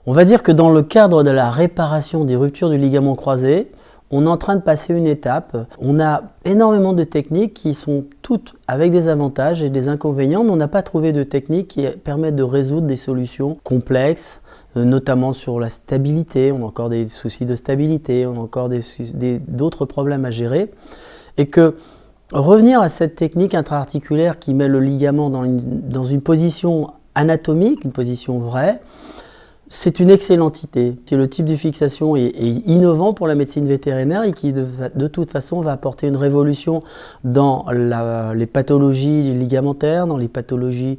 On va dire que dans le cadre de la réparation des ruptures du ligament croisé, on est en train de passer une étape. On a énormément de techniques qui sont toutes avec des avantages et des inconvénients, mais on n'a pas trouvé de techniques qui permettent de résoudre des solutions complexes, notamment sur la stabilité. On a encore des soucis de stabilité, on a encore d'autres problèmes à gérer. Et que revenir à cette technique intra-articulaire qui met le ligament dans une position anatomique, une position vraie, c'est une excellente idée. Le type de fixation est innovant pour la médecine vétérinaire et qui de toute façon va apporter une révolution dans les pathologies ligamentaires, dans les pathologies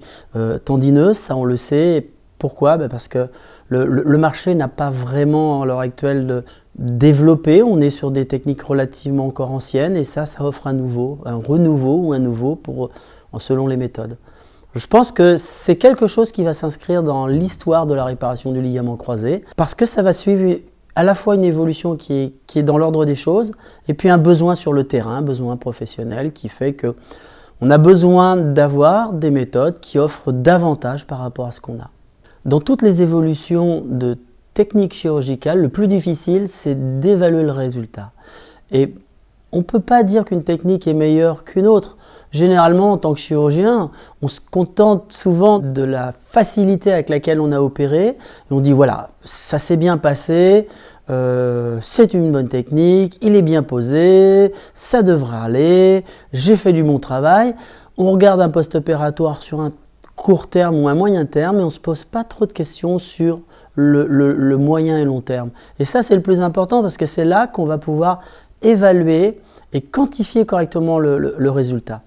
tendineuses, ça on le sait. Pourquoi? Parce que le marché n'a pas vraiment à l'heure actuelle développé, on est sur des techniques relativement encore anciennes et ça offre un renouveau ou un nouveau selon les méthodes. Je pense que c'est quelque chose qui va s'inscrire dans l'histoire de la réparation du ligament croisé parce que ça va suivre à la fois une évolution qui est dans l'ordre des choses et puis un besoin sur le terrain, un besoin professionnel qui fait qu'on a besoin d'avoir des méthodes qui offrent davantage par rapport à ce qu'on a. Dans toutes les évolutions de techniques chirurgicales, le plus difficile, c'est d'évaluer le résultat. Et on ne peut pas dire qu'une technique est meilleure qu'une autre. Généralement, en tant que chirurgien, on se contente souvent de la facilité avec laquelle on a opéré. Et on dit voilà, ça s'est bien passé, c'est une bonne technique, il est bien posé, ça devrait aller, j'ai fait du bon travail. On regarde un post-opératoire sur un court terme ou un moyen terme et on ne se pose pas trop de questions sur le moyen et long terme. Et ça, c'est le plus important parce que c'est là qu'on va pouvoir évaluer et quantifier correctement le résultat.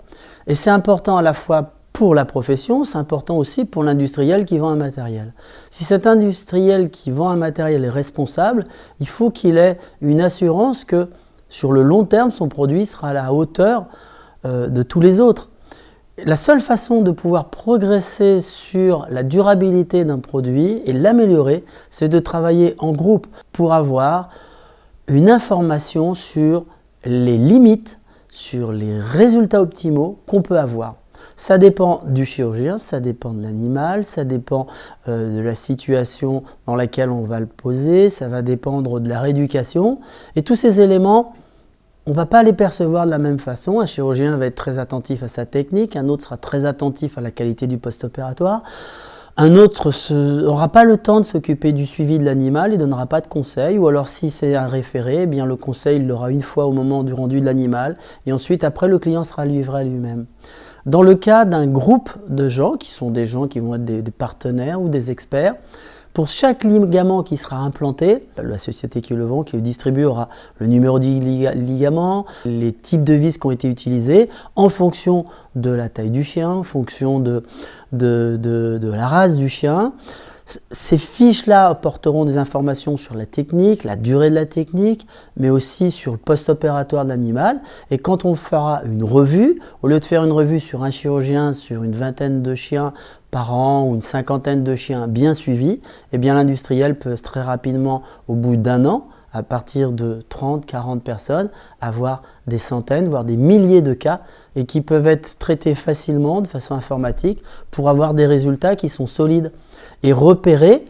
Et c'est important à la fois pour la profession, c'est important aussi pour l'industriel qui vend un matériel. Si cet industriel qui vend un matériel est responsable, il faut qu'il ait une assurance que sur le long terme, son produit sera à la hauteur de tous les autres. La seule façon de pouvoir progresser sur la durabilité d'un produit et l'améliorer, c'est de travailler en groupe pour avoir une information sur les limites, sur les résultats optimaux qu'on peut avoir. Ça dépend du chirurgien, ça dépend de l'animal, ça dépend de la situation dans laquelle on va le poser, ça va dépendre de la rééducation. Et tous ces éléments, on ne va pas les percevoir de la même façon. Un chirurgien va être très attentif à sa technique, un autre sera très attentif à la qualité du post-opératoire. Un autre n'aura pas le temps de s'occuper du suivi de l'animal, il ne donnera pas de conseils, ou alors si c'est un référé, eh bien le conseil il l'aura une fois au moment du rendu de l'animal, et ensuite après le client sera livré à lui-même. Dans le cas d'un groupe de gens, qui sont des gens qui vont être des partenaires ou des experts, pour chaque ligament qui sera implanté, la société qui le vend, qui le distribue, aura le numéro du ligament, les types de vis qui ont été utilisés, en fonction de la taille du chien, en fonction de la race du chien. Ces fiches-là apporteront des informations sur la technique, la durée de la technique, mais aussi sur le post-opératoire de l'animal. Et quand on fera une revue, au lieu de faire une revue sur un chirurgien, sur une vingtaine de chiens par an ou une cinquantaine de chiens bien suivis, eh bien l'industriel peut très rapidement, au bout d'un an, à partir de 30, 40 personnes, avoir des centaines, voire des milliers de cas et qui peuvent être traités facilement de façon informatique pour avoir des résultats qui sont solides et repérer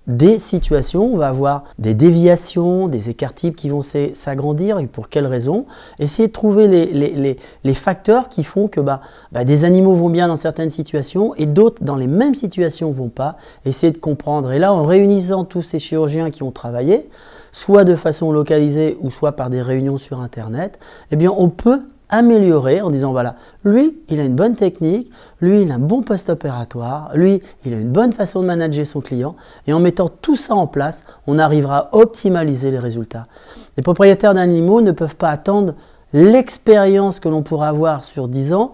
des situations où on va avoir des déviations, des écarts types qui vont s'agrandir et pour quelles raisons. Essayer de trouver les facteurs qui font que des animaux vont bien dans certaines situations et d'autres dans les mêmes situations ne vont pas. Essayer de comprendre. Et là, en réunissant tous ces chirurgiens qui ont travaillé, soit de façon localisée ou soit par des réunions sur Internet, eh bien on peut améliorer en disant voilà, lui il a une bonne technique, lui il a un bon post-opératoire, lui il a une bonne façon de manager son client et en mettant tout ça en place, on arrivera à optimaliser les résultats. Les propriétaires d'animaux ne peuvent pas attendre l'expérience que l'on pourra avoir sur 10 ans,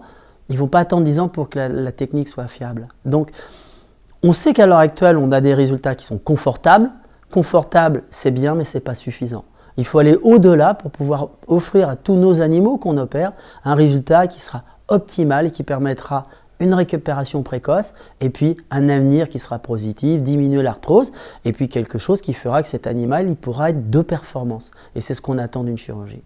ils ne vont pas attendre 10 ans pour que la technique soit fiable. Donc on sait qu'à l'heure actuelle on a des résultats qui sont confortables. Confortable, c'est bien, mais ce n'est pas suffisant. Il faut aller au-delà pour pouvoir offrir à tous nos animaux qu'on opère un résultat qui sera optimal et qui permettra une récupération précoce et puis un avenir qui sera positif, diminuer l'arthrose et puis quelque chose qui fera que cet animal il pourra être de performance. Et c'est ce qu'on attend d'une chirurgie.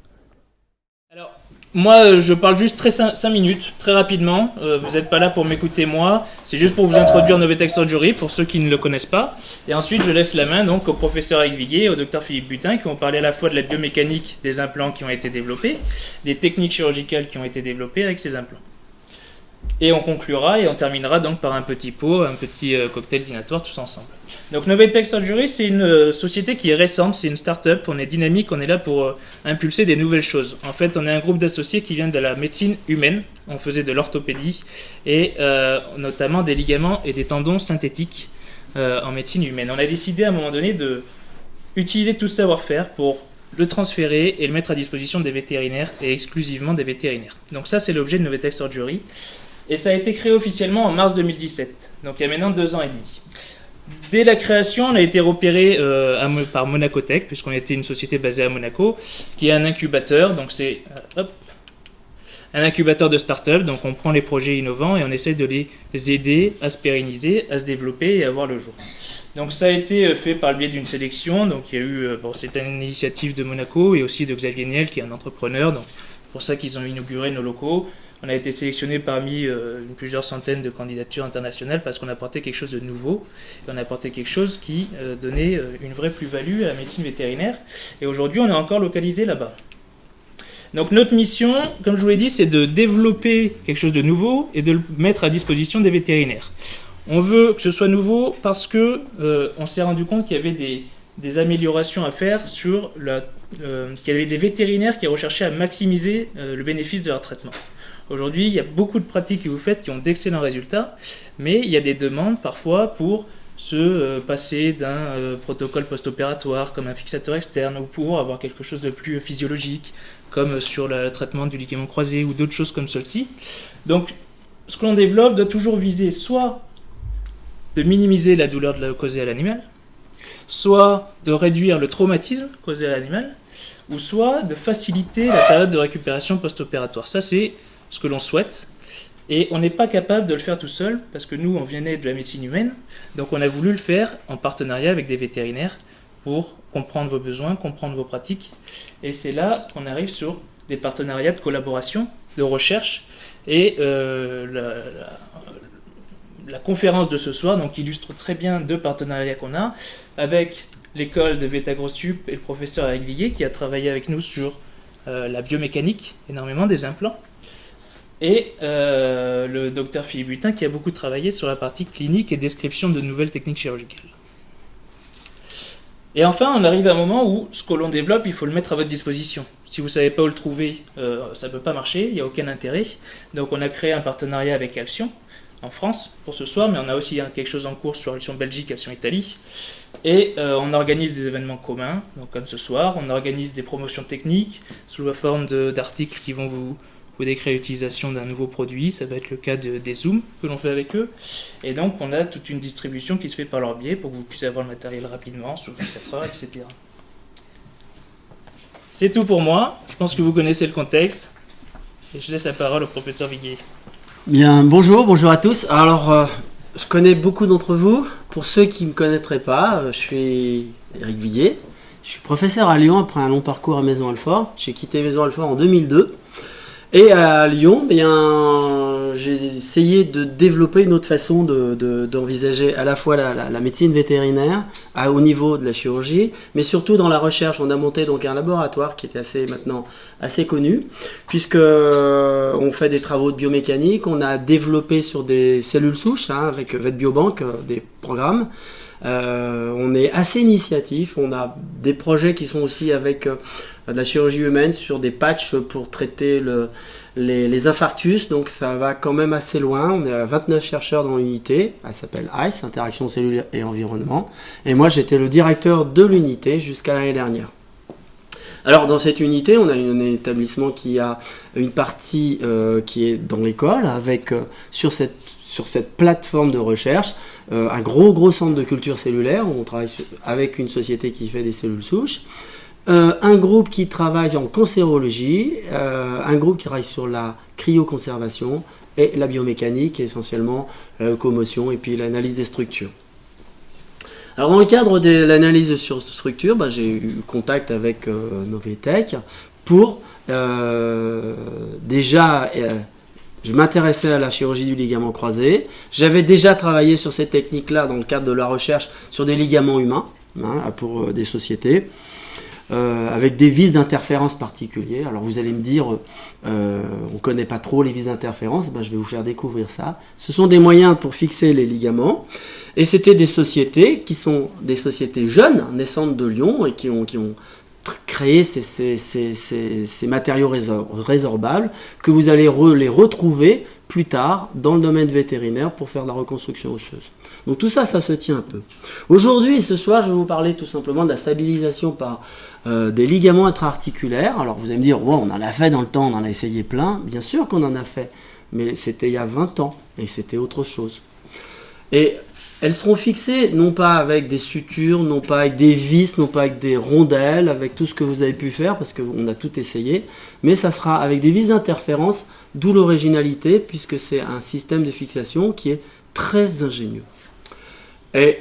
Alors, Moi, je parle juste 5 minutes, très rapidement. Vous n'êtes pas là pour m'écouter moi. C'est juste pour vous introduire Novetech Surgery, pour ceux qui ne le connaissent pas. Et ensuite, je laisse la main donc au professeur Eric Viguier et au docteur Philippe Butin, qui vont parler à la fois de la biomécanique des implants qui ont été développés, des techniques chirurgicales qui ont été développées avec ces implants. Et on conclura et on terminera donc par un petit pot, un petit cocktail dînatoire tous ensemble. Donc Novetech Surgery, c'est une société qui est récente, c'est une start-up, on est dynamique, on est là pour impulser des nouvelles choses. En fait, on est un groupe d'associés qui vient de la médecine humaine, on faisait de l'orthopédie et notamment des ligaments et des tendons synthétiques en médecine humaine. On a décidé à un moment donné de utiliser tout ce savoir-faire pour le transférer et le mettre à disposition des vétérinaires et exclusivement des vétérinaires. Donc ça, c'est l'objet de Novetech Surgery. Et ça a été créé officiellement en mars 2017, donc il y a maintenant 2 ans et demi. Dès la création, on a été repéré par Monacotech, puisqu'on était une société basée à Monaco, qui est un incubateur, donc c'est un incubateur de start-up, donc on prend les projets innovants et on essaie de les aider à se pérenniser, à se développer et à voir le jour. Donc ça a été fait par le biais d'une sélection, donc il y a eu, c'était une initiative de Monaco et aussi de Xavier Niel qui est un entrepreneur, donc c'est pour ça qu'ils ont inauguré nos locaux. On a été sélectionné parmi plusieurs centaines de candidatures internationales parce qu'on apportait quelque chose de nouveau et on apportait quelque chose qui donnait une vraie plus-value à la médecine vétérinaire. Et aujourd'hui, on est encore localisé là-bas. Donc notre mission, comme je vous l'ai dit, c'est de développer quelque chose de nouveau et de le mettre à disposition des vétérinaires. On veut que ce soit nouveau parce que on s'est rendu compte qu'il y avait des améliorations à faire sur qu'il y avait des vétérinaires qui recherchaient à maximiser le bénéfice de leur traitement. Aujourd'hui, il y a beaucoup de pratiques que vous faites qui ont d'excellents résultats, mais il y a des demandes parfois pour se passer d'un protocole post-opératoire comme un fixateur externe ou pour avoir quelque chose de plus physiologique comme sur le traitement du ligament croisé ou d'autres choses comme celle-ci. Donc, ce que l'on développe doit toujours viser soit de minimiser la douleur causée à l'animal, soit de réduire le traumatisme causé à l'animal, ou soit de faciliter la période de récupération post-opératoire. Ça, c'est ce que l'on souhaite, et on n'est pas capable de le faire tout seul, parce que nous, on venait de la médecine humaine, donc on a voulu le faire en partenariat avec des vétérinaires pour comprendre vos besoins, comprendre vos pratiques, et c'est là qu'on arrive sur des partenariats de collaboration, de recherche, et la conférence de ce soir donc, illustre très bien 2 partenariats qu'on a, avec l'école de VétaGrosSup et le professeur Eric Viguier, qui a travaillé avec nous sur la biomécanique, énormément des implants, et le docteur Philippe Butin qui a beaucoup travaillé sur la partie clinique et description de nouvelles techniques chirurgicales. Et enfin, on arrive à un moment où ce que l'on développe, il faut le mettre à votre disposition. Si vous ne savez pas où le trouver, ça ne peut pas marcher, il n'y a aucun intérêt. Donc on a créé un partenariat avec Alcyon en France pour ce soir, mais on a aussi quelque chose en cours sur Alcyon Belgique, Alcyon Italie. Et on organise des événements communs, donc comme ce soir, on organise des promotions techniques sous la forme d'articles qui vont vous décrire l'utilisation d'un nouveau produit, ça va être le cas des Zooms que l'on fait avec eux. Et donc on a toute une distribution qui se fait par leur biais pour que vous puissiez avoir le matériel rapidement, sous 24 heures, etc. C'est tout pour moi, je pense que vous connaissez le contexte, et je laisse la parole au professeur Viguier. Bien, bonjour à tous. Alors, je connais beaucoup d'entre vous. Pour ceux qui ne me connaîtraient pas, je suis Eric Viguier. Je suis professeur à Lyon après un long parcours à Maison-Alfort. J'ai quitté Maison-Alfort en 2002. Et à Lyon, j'ai essayé de développer une autre façon d'envisager à la fois la médecine vétérinaire au niveau de la chirurgie, mais surtout dans la recherche. On a monté donc un laboratoire qui était maintenant assez connu, puisque on fait des travaux de biomécanique, on a développé sur des cellules souches avec VetBiobank des programmes. On est assez initiatif, on a des projets qui sont aussi avec de la chirurgie humaine sur des patchs pour traiter les infarctus, donc ça va quand même assez loin. On est à 29 chercheurs dans l'unité, elle s'appelle ICE, Interaction cellulaire et environnement, et moi j'étais le directeur de l'unité jusqu'à l'année dernière. Alors dans cette unité, on a un établissement qui a une partie qui est dans l'école, avec sur cette plateforme de recherche, un gros centre de culture cellulaire, où on travaille avec une société qui fait des cellules souches, un groupe qui travaille en cancérologie, un groupe qui travaille sur la cryoconservation et la biomécanique, essentiellement la locomotion et puis l'analyse des structures. Alors dans le cadre de l'analyse sur structure, j'ai eu contact avec Novetech pour déjà... je m'intéressais à la chirurgie du ligament croisé. J'avais déjà travaillé sur ces techniques-là dans le cadre de la recherche sur des ligaments humains pour des sociétés. Avec des vis d'interférence particuliers. Alors vous allez me dire, on ne connaît pas trop les vis d'interférence, je vais vous faire découvrir ça. Ce sont des moyens pour fixer les ligaments, et c'était des sociétés qui sont des sociétés jeunes, naissantes de Lyon, et qui ont créé ces matériaux résorbables, que vous allez les retrouver plus tard dans le domaine vétérinaire pour faire de la reconstruction osseuse. Donc tout ça, ça se tient un peu. Aujourd'hui, ce soir, je vais vous parler tout simplement de la stabilisation par des ligaments intra-articulaires. Alors vous allez me dire, on en a fait dans le temps, on en a essayé plein. Bien sûr qu'on en a fait, mais c'était il y a 20 ans, et c'était autre chose. Et elles seront fixées non pas avec des sutures, non pas avec des vis, non pas avec des rondelles, avec tout ce que vous avez pu faire, parce qu'on a tout essayé, mais ça sera avec des vis d'interférence, d'où l'originalité, puisque c'est un système de fixation qui est très ingénieux. Et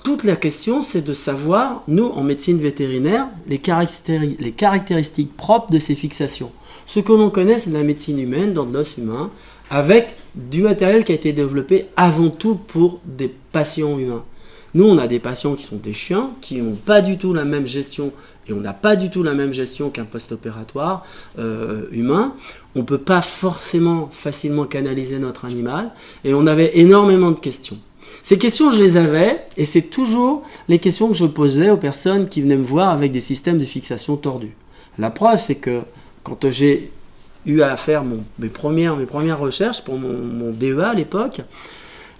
toute la question, c'est de savoir, nous, en médecine vétérinaire, les caractéristiques propres de ces fixations. Ce que l'on connaît, c'est de la médecine humaine, dans de l'os humain, avec du matériel qui a été développé avant tout pour des patients humains. Nous, on a des patients qui sont des chiens, qui n'ont pas du tout la même gestion, et on n'a pas du tout la même gestion qu'un post-opératoire humain. On ne peut pas forcément facilement canaliser notre animal, et on avait énormément de questions. Ces questions, je les avais, et c'est toujours les questions que je posais aux personnes qui venaient me voir avec des systèmes de fixation tordus. La preuve, c'est que quand j'ai eu à faire mes premières recherches pour mon DEA à l'époque,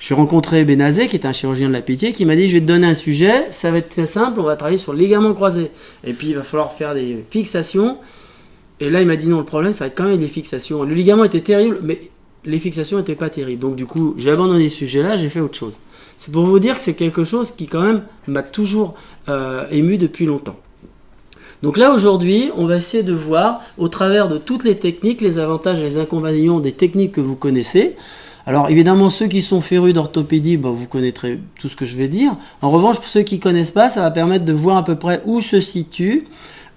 j'ai rencontré Benazé, qui est un chirurgien de la Pitié, qui m'a dit, je vais te donner un sujet, ça va être très simple, on va travailler sur le ligament croisé. Et puis il va falloir faire des fixations. Et là, il m'a dit, non, le problème, ça va être quand même des fixations. Le ligament était terrible, mais les fixations n'étaient pas terribles. Donc du coup, j'ai abandonné ce sujet-là, j'ai fait autre chose. C'est pour vous dire que c'est quelque chose qui quand même m'a toujours ému depuis longtemps. Donc là aujourd'hui, on va essayer de voir au travers de toutes les techniques, les avantages et les inconvénients des techniques que vous connaissez. Alors évidemment, ceux qui sont férus d'orthopédie, vous connaîtrez tout ce que je vais dire. En revanche, pour ceux qui ne connaissent pas, ça va permettre de voir à peu près où se situe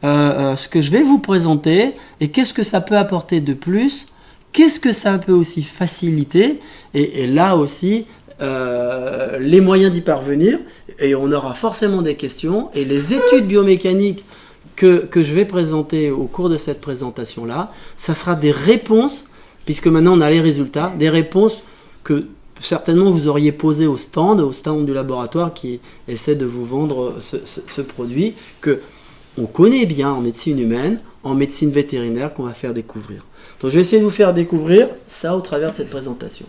ce que je vais vous présenter et qu'est-ce que ça peut apporter de plus, qu'est-ce que ça peut aussi faciliter et là aussi les moyens d'y parvenir. Et on aura forcément des questions et les études biomécaniques que je vais présenter au cours de cette présentation-là, ça sera des réponses, puisque maintenant on a les résultats, des réponses que certainement vous auriez posées au stand du laboratoire qui essaie de vous vendre ce produit que on connaît bien en médecine humaine, en médecine vétérinaire qu'on va faire découvrir. Donc je vais essayer de vous faire découvrir ça au travers de cette présentation.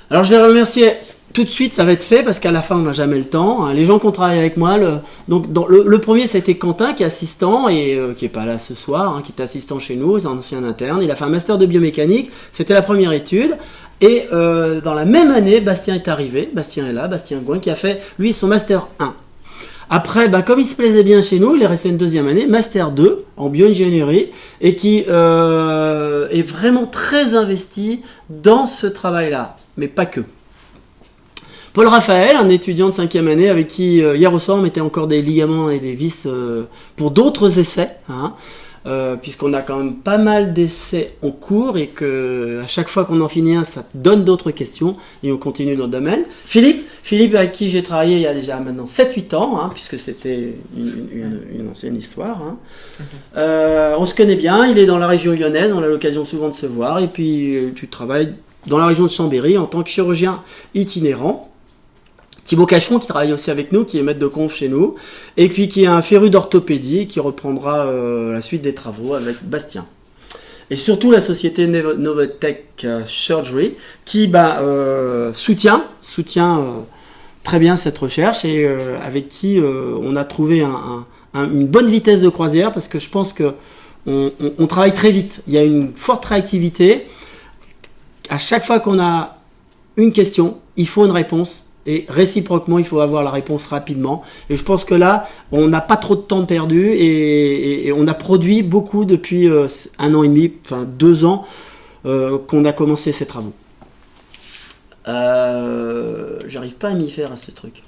Alors je vais remercier tout de suite, ça va être fait parce qu'à la fin on n'a jamais le temps. Les gens qui ont travaillé avec moi, le premier c'était Quentin qui est assistant et qui n'est pas là ce soir, qui est assistant chez nous, c'est un ancien interne. Il a fait un master de biomécanique, c'était la première étude. Et dans la même année, Bastien est arrivé, Bastien est là, Bastien Gouin, qui a fait lui son master 1. Après, comme il se plaisait bien chez nous, il est resté une deuxième année, master 2 en bioingénierie et qui est vraiment très investi dans ce travail-là, mais pas que. Paul Raphaël, un étudiant de 5e année avec qui hier au soir on mettait encore des ligaments et des vis pour d'autres essais, puisqu'on a quand même pas mal d'essais en cours et que à chaque fois qu'on en finit un, ça donne d'autres questions et on continue dans le domaine. Philippe avec qui j'ai travaillé il y a déjà maintenant 7-8 ans, puisque c'était une ancienne histoire. On se connaît bien, il est dans la région lyonnaise, on a l'occasion souvent de se voir et puis tu travailles dans la région de Chambéry en tant que chirurgien itinérant. Thibaut Cacheron qui travaille aussi avec nous, qui est maître de conf chez nous, et puis qui est un féru d'orthopédie qui reprendra la suite des travaux avec Bastien. Et surtout la société Novotech Surgery qui soutient très bien cette recherche et avec qui on a trouvé une bonne vitesse de croisière parce que je pense que on travaille très vite. Il y a une forte réactivité. À chaque fois qu'on a une question, il faut une réponse. Et réciproquement, il faut avoir la réponse rapidement. Et je pense que là, on n'a pas trop de temps perdu et on a produit beaucoup depuis 1 an et demi, 2 ans qu'on a commencé ces travaux. J'arrive pas à m'y faire à ce truc.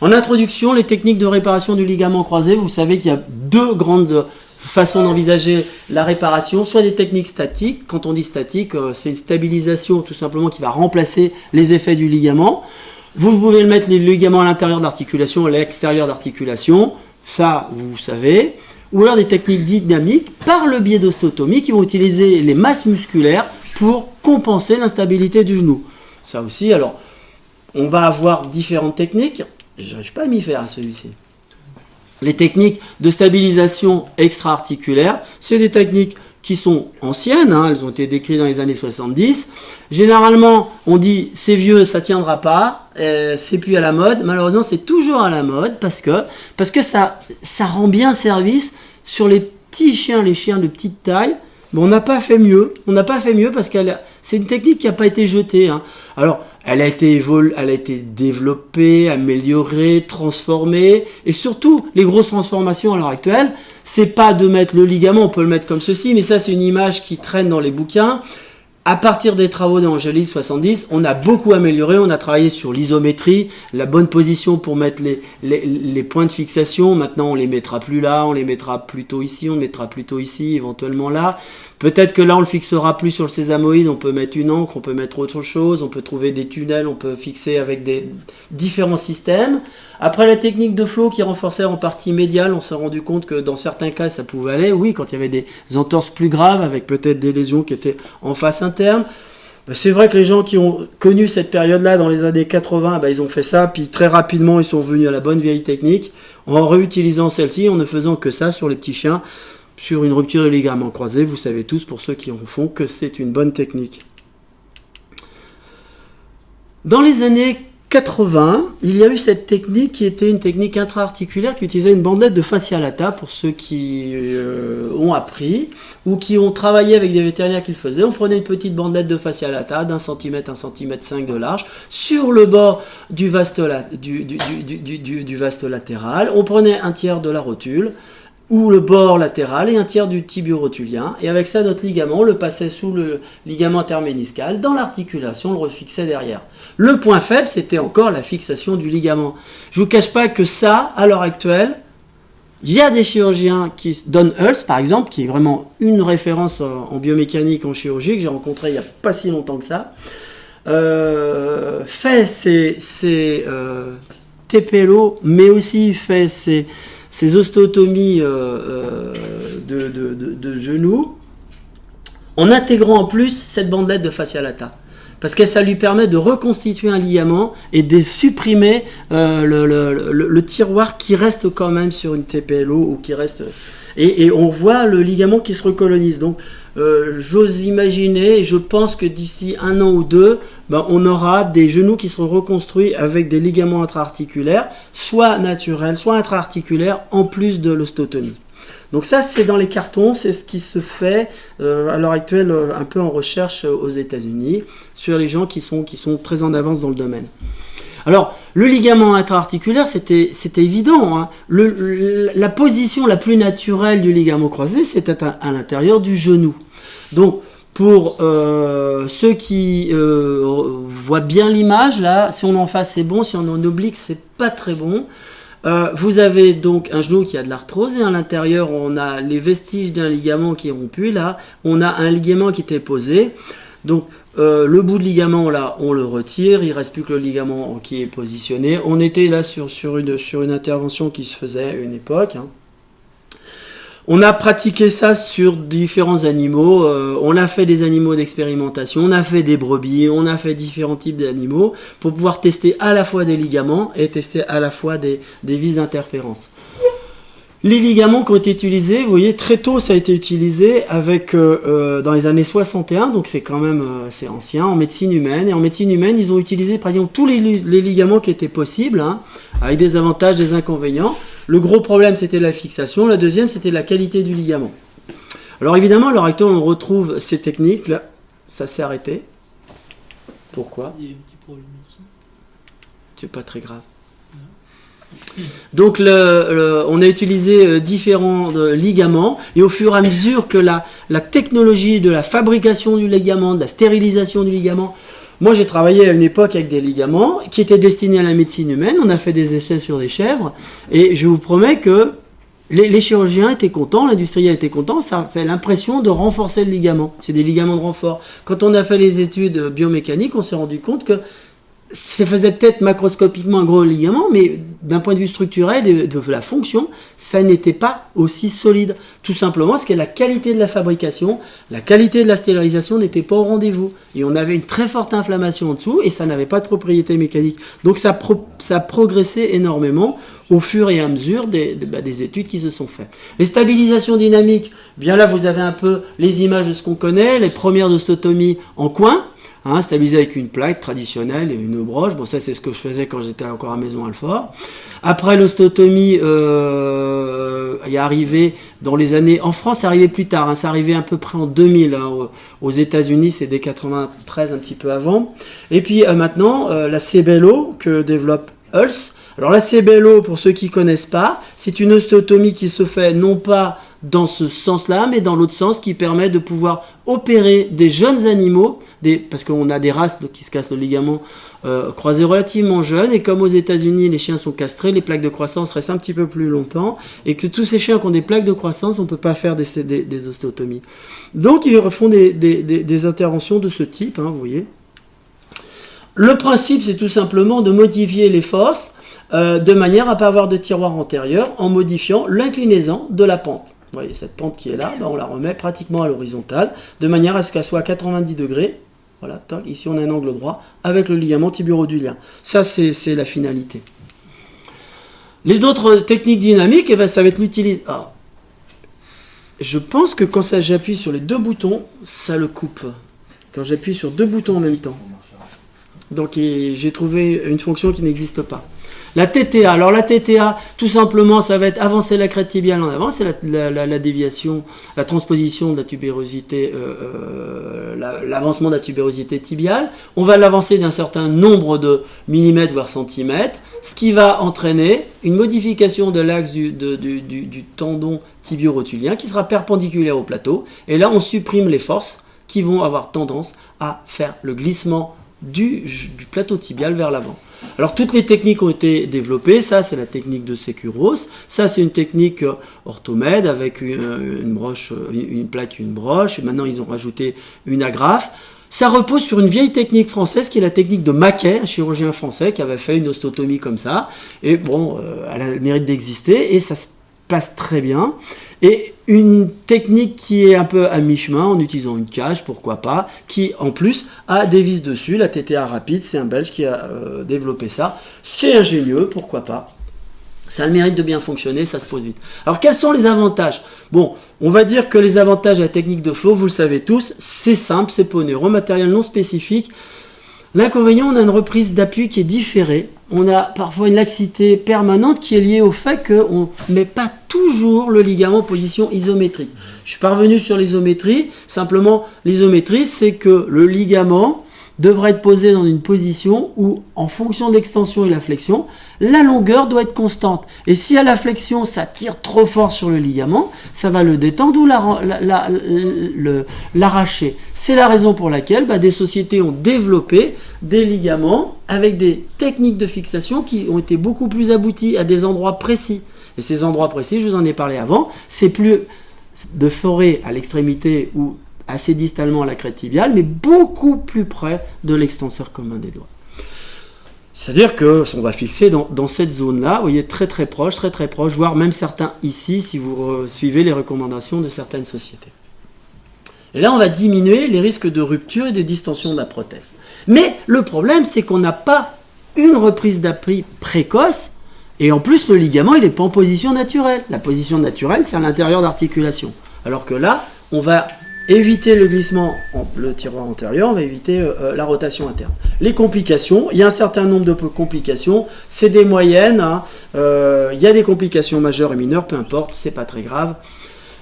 En introduction, les techniques de réparation du ligament croisé, vous savez qu'il y a deux grandes façons d'envisager la réparation, soit des techniques statiques. Quand on dit statique, c'est une stabilisation tout simplement qui va remplacer les effets du ligament. Vous pouvez le mettre les ligaments à l'intérieur de l'articulation, à l'extérieur de l'articulation, ça vous savez. Ou alors des techniques dynamiques par le biais d'osteotomie qui vont utiliser les masses musculaires pour compenser l'instabilité du genou. Ça aussi, alors, on va avoir différentes techniques. Je n'arrive pas à m'y faire à celui-ci. Les techniques de stabilisation extra-articulaire, c'est des techniques qui sont anciennes, elles ont été décrites dans les années 70. Généralement, on dit c'est vieux, ça tiendra pas, c'est plus à la mode. Malheureusement, c'est toujours à la mode parce que ça rend bien service sur les petits chiens, les chiens de petite taille. Mais on n'a pas fait mieux. On n'a pas fait mieux parce que c'est une technique qui n'a pas été jetée. Alors, elle a été développée, améliorée, transformée. Et surtout, les grosses transformations à l'heure actuelle, c'est pas de mettre le ligament, on peut le mettre comme ceci, mais ça, c'est une image qui traîne dans les bouquins. À partir des travaux d'Angélis 70, on a beaucoup amélioré, on a travaillé sur l'isométrie, la bonne position pour mettre les points de fixation. Maintenant, on les mettra plus là, on les mettra plutôt ici, on mettra plutôt ici, éventuellement là. Peut-être que là, on le fixera plus sur le sésamoïde, on peut mettre une encre, on peut mettre autre chose, on peut trouver des tunnels, on peut fixer avec des différents systèmes. Après, la technique de flow qui renforçait en partie médiale, on s'est rendu compte que dans certains cas, ça pouvait aller. Oui, quand il y avait des entorses plus graves, avec peut-être des lésions qui étaient en face interne. C'est vrai que les gens qui ont connu cette période-là dans les années 80, ils ont fait ça, puis très rapidement, ils sont venus à la bonne vieille technique, en réutilisant celle-ci, en ne faisant que ça sur les petits chiens, sur une rupture de ligament croisé. Vous savez tous, pour ceux qui en font, que c'est une bonne technique. Dans les années 80, il y a eu cette technique qui était une technique intra-articulaire qui utilisait une bandelette de fascia lata pour ceux qui ont appris ou qui ont travaillé avec des vétérinaires qui le faisaient. On prenait une petite bandelette de fascia lata d'1 cm, 1 cm 5 de large sur le bord du vaste latéral. On prenait un tiers de la rotule ou le bord latéral et un tiers du tibio-rotulien. Et avec ça, notre ligament, on le passait sous le ligament interméniscal, dans l'articulation, on le refixait derrière. Le point faible, c'était encore la fixation du ligament. Je ne vous cache pas que ça, à l'heure actuelle, il y a des chirurgiens qui donnent Hulse, par exemple, qui est vraiment une référence en biomécanique, en chirurgie, que j'ai rencontré il n'y a pas si longtemps que ça, fait ses TPLO, mais aussi fait ses ostéotomies de genoux, en intégrant en plus cette bandelette de fascia lata. Parce que ça lui permet de reconstituer un ligament et de supprimer le tiroir qui reste quand même sur une TPLO ou qui reste... Et on voit le ligament qui se recolonise. Donc, j'ose imaginer, et je pense que d'ici 1 an ou 2, on aura des genoux qui seront reconstruits avec des ligaments intra-articulaires, soit naturels, soit intra-articulaires, en plus de l'ostéotomie. Donc ça, c'est dans les cartons, c'est ce qui se fait à l'heure actuelle un peu en recherche aux États-Unis sur les gens qui sont très en avance dans le domaine. Alors, le ligament intra-articulaire, c'était évident. La position la plus naturelle du ligament croisé, c'était à l'intérieur du genou. Donc, pour ceux qui voient bien l'image, là, si on est en face, c'est bon. Si on est en oblique, c'est pas très bon. Vous avez donc un genou qui a de l'arthrose et à l'intérieur, on a les vestiges d'un ligament qui est rompu. Là, on a un ligament qui était posé. Donc, le bout de ligament, là, on le retire. Il ne reste plus que le ligament qui est positionné. On était là sur une intervention qui se faisait à une époque. On a pratiqué ça sur différents animaux. On a fait des animaux d'expérimentation. On a fait des brebis. On a fait différents types d'animaux pour pouvoir tester à la fois des ligaments et tester à la fois des vis d'interférence. Les ligaments qui ont été utilisés, vous voyez, très tôt ça a été utilisé avec dans les années 61, donc c'est quand même c'est ancien, en médecine humaine. Et en médecine humaine, ils ont utilisé par exemple tous les ligaments qui étaient possibles, avec des avantages, des inconvénients. Le gros problème, c'était la fixation. La deuxième, c'était la qualité du ligament. Alors évidemment, à l'heure actuelle, on retrouve ces techniques. Là, ça s'est arrêté. Pourquoi ? Il y a un petit problème ici. C'est pas très grave. Donc on a utilisé différents ligaments et au fur et à mesure que la technologie de la fabrication du ligament, de la stérilisation du ligament Moi, j'ai travaillé à une époque avec des ligaments qui étaient destinés à la médecine humaine. On a fait des essais sur des chèvres. Et je vous promets que les chirurgiens étaient contents, l'industriel était content. Ça fait l'impression de renforcer le ligament. C'est des ligaments de renfort. Quand on a fait les études biomécaniques, on s'est rendu compte que ça faisait peut-être macroscopiquement un gros ligament, mais d'un point de vue structurel et de la fonction, ça n'était pas aussi solide. Tout simplement parce que la qualité de la fabrication, la qualité de la stérilisation n'était pas au rendez-vous. Et on avait une très forte inflammation en dessous et ça n'avait pas de propriété mécanique. Donc ça a progressé énormément au fur et à mesure des études qui se sont faites. Les stabilisations dynamiques, bien là vous avez un peu les images de ce qu'on connaît, les premières osteotomies en coin. Stabilisé avec une plaque traditionnelle et une broche. Bon, ça, c'est ce que je faisais quand j'étais encore à Maison Alfort. Après, l'osteotomie est arrivée dans les années... En France, c'est arrivé plus tard. C'est arrivé à peu près en 2000. Aux États-Unis, c'est dès 93, un petit peu avant. Et puis maintenant, la CBLO que développe Hulse. Alors la CBLO, pour ceux qui ne connaissent pas, c'est une ostéotomie qui se fait non pas dans ce sens-là, mais dans l'autre sens, qui permet de pouvoir opérer des jeunes animaux, parce qu'on a des races qui se cassent le ligament croisé relativement jeunes, et comme aux États-Unis les chiens sont castrés, les plaques de croissance restent un petit peu plus longtemps, et que tous ces chiens qui ont des plaques de croissance, on ne peut pas faire des ostéotomies. Donc ils font des interventions de ce type, vous voyez. Le principe, c'est tout simplement de modifier les fosses de manière à ne pas avoir de tiroir antérieur en modifiant l'inclinaison de la pente. Vous voyez, cette pente qui est là, on la remet pratiquement à l'horizontale, de manière à ce qu'elle soit à 90 degrés. Voilà, toc, ici on a un angle droit avec le ligament tibio-rhodulien. Ça, c'est la finalité. Les autres techniques dynamiques, ça va être l'utilisation. Je pense que quand j'appuie sur les deux boutons, ça le coupe. Quand j'appuie sur deux boutons en même temps. Donc j'ai trouvé une fonction qui n'existe pas. La TTA, alors la TTA, tout simplement, ça va être avancer la crête tibiale en avant, c'est la déviation, la transposition de la tubérosité, l'avancement de la tubérosité tibiale. On va l'avancer d'un certain nombre de millimètres, voire centimètres, ce qui va entraîner une modification de l'axe du tendon tibio-rotulien qui sera perpendiculaire au plateau. Et là, on supprime les forces qui vont avoir tendance à faire le glissement du plateau tibial vers l'avant. Alors toutes les techniques ont été développées, ça c'est la technique de Securos, ça c'est une technique orthomède avec une broche, une plaque et une broche, maintenant ils ont rajouté une agrafe. Ça repose sur une vieille technique française qui est la technique de Maquet, un chirurgien français qui avait fait une osteotomie comme ça, et bon, elle a le mérite d'exister et ça se passe très bien. Et une technique qui est un peu à mi-chemin en utilisant une cage, pourquoi pas, qui en plus a des vis dessus, la TTA rapide, c'est un Belge qui a développé ça. C'est ingénieux, pourquoi pas. Ça a le mérite de bien fonctionner, ça se pose vite. Alors quels sont les avantages? Bon, on va dire que les avantages de la technique de flow, vous le savez tous, c'est simple, c'est pas onéreux, matériel non spécifique. L'inconvénient, on a une reprise d'appui qui est différée. On a parfois une laxité permanente qui est liée au fait qu'on ne met pas toujours le ligament en position isométrique. Je suis parvenu sur l'isométrie. Simplement, l'isométrie, c'est que le ligament devrait être posé dans une position où, en fonction de l'extension et la flexion, la longueur doit être constante. Et si à la flexion, ça tire trop fort sur le ligament, ça va le détendre ou l'arracher. C'est la raison pour laquelle des sociétés ont développé des ligaments avec des techniques de fixation qui ont été beaucoup plus abouties à des endroits précis. Et ces endroits précis, je vous en ai parlé avant, c'est plus de forêt à l'extrémité ou assez distalement à la crête tibiale, mais beaucoup plus près de l'extenseur commun des doigts. C'est-à-dire qu'on va fixer dans cette zone-là, vous voyez, très très proche, voire même certains ici, si vous suivez les recommandations de certaines sociétés. Et là, on va diminuer les risques de rupture et de distension de la prothèse. Mais le problème, c'est qu'on n'a pas une reprise d'appui précoce, et en plus, le ligament, il n'est pas en position naturelle. La position naturelle, c'est à l'intérieur d'articulation. Alors que là, on va éviter le glissement, le tiroir antérieur, on va éviter la rotation interne. Les complications, il y a un certain nombre de complications, c'est des moyennes, il y a des complications majeures et mineures, peu importe, c'est pas très grave.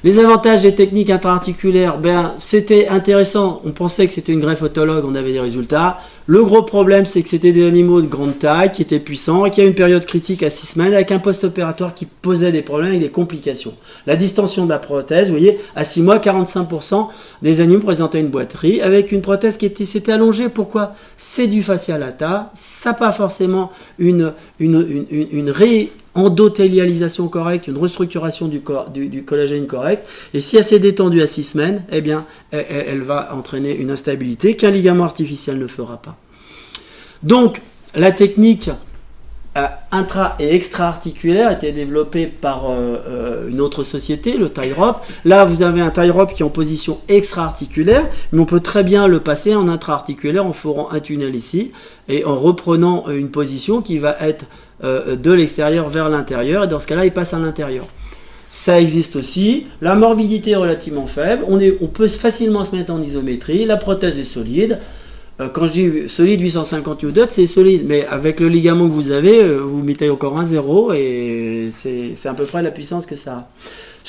Les avantages des techniques intra-articulaires, c'était intéressant. On pensait que c'était une greffe autologue, on avait des résultats. Le gros problème, c'est que c'était des animaux de grande taille, qui étaient puissants, et qu'il y a une période critique à 6 semaines, avec un post-opératoire qui posait des problèmes et des complications. La distension de la prothèse, vous voyez, à 6 mois, 45% des animaux présentaient une boiterie, avec une prothèse qui s'était allongée. Pourquoi? C'est du fascia lata, ça n'a pas forcément une endothélialisation correcte, une restructuration du collagène correct, et si elle s'est détendue à 6 semaines, eh bien, elle va entraîner une instabilité qu'un ligament artificiel ne fera pas. Donc, la technique intra- et extra-articulaire a été développée par une autre société, le tie rope. Là, vous avez un tie rope qui est en position extra-articulaire, mais on peut très bien le passer en intra-articulaire en forant un tunnel ici, et en reprenant une position qui va être de l'extérieur vers l'intérieur, et dans ce cas-là, il passe à l'intérieur. Ça existe aussi. La morbidité est relativement faible. On peut facilement se mettre en isométrie. La prothèse est solide. Quand je dis solide, 850 Newton, c'est solide. Mais avec le ligament que vous avez, vous mettez encore un zéro et c'est à peu près la puissance que ça a.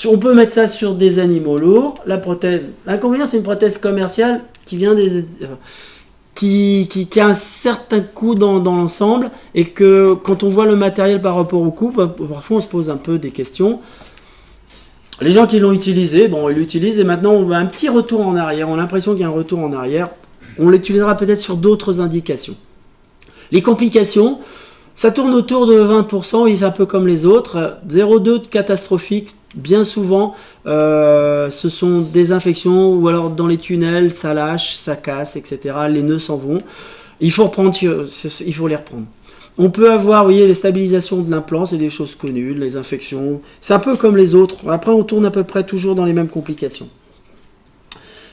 On peut mettre ça sur des animaux lourds. La prothèse, l'inconvénient, c'est une prothèse commerciale qui vient qui a un certain coût dans l'ensemble, et que quand on voit le matériel par rapport au coût, parfois on se pose un peu des questions. Les gens qui l'ont utilisé, ils l'utilisent, et maintenant on a un petit retour en arrière, on a l'impression qu'il y a un retour en arrière. On l'utilisera peut-être sur d'autres indications. Les complications, ça tourne autour de 20%, et c'est un peu comme les autres. 0,2 de catastrophique. Bien souvent, ce sont des infections, ou alors dans les tunnels, ça lâche, ça casse, etc. Les nœuds s'en vont. Il faut les reprendre. On peut avoir, vous voyez, les stabilisations de l'implant, c'est des choses connues, les infections. C'est un peu comme les autres. Après, on tourne à peu près toujours dans les mêmes complications.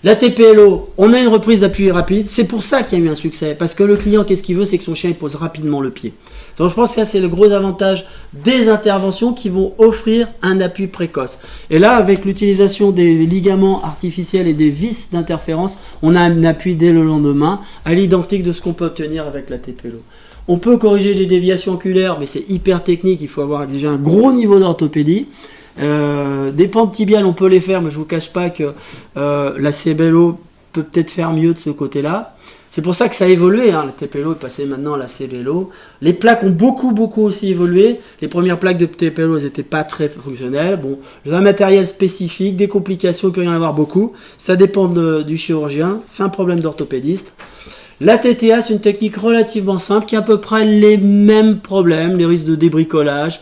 La TPLO, on a une reprise d'appui rapide. C'est pour ça qu'il y a eu un succès. Parce que le client, qu'est-ce qu'il veut? C'est que son chien il pose rapidement le pied. Donc je pense que ça, c'est le gros avantage des interventions qui vont offrir un appui précoce. Et là, avec l'utilisation des ligaments artificiels et des vis d'interférence, on a un appui dès le lendemain, à l'identique de ce qu'on peut obtenir avec la TPLO. On peut corriger des déviations oculaires, mais c'est hyper technique. Il faut avoir déjà un gros niveau d'orthopédie. Des pentes tibiales, on peut les faire, mais je ne vous cache pas que la CBLO peut peut-être faire mieux de ce côté-là. C'est pour ça que ça a évolué, la TPLO est passée maintenant à la CBLO. Les plaques ont beaucoup aussi évolué. Les premières plaques de TPLO, elles n'étaient pas très fonctionnelles. Bon, un matériel spécifique, des complications, il peut y en avoir beaucoup. Ça dépend du chirurgien, c'est un problème d'orthopédiste. La TTA, c'est une technique relativement simple qui a à peu près les mêmes problèmes, les risques de débricolage.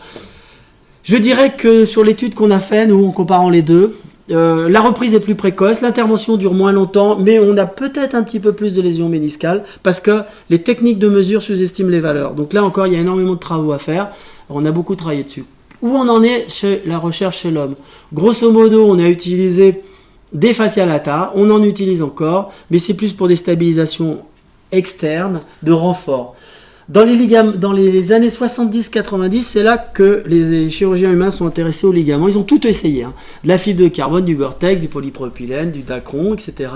Je dirais que sur l'étude qu'on a fait, nous, en comparant les deux, la reprise est plus précoce, l'intervention dure moins longtemps, mais on a peut-être un petit peu plus de lésions méniscales parce que les techniques de mesure sous-estiment les valeurs. Donc là encore, il y a énormément de travaux à faire. On a beaucoup travaillé dessus. Où on en est chez la recherche chez l'homme? Grosso modo, on a utilisé des fascia lata, on en utilise encore, mais c'est plus pour des stabilisations externes de renfort. Dans les années 70-90, c'est là que les chirurgiens humains sont intéressés aux ligaments. Ils ont tout essayé. De la fibre de carbone, du Gore-Tex, du polypropylène, du Dacron, etc.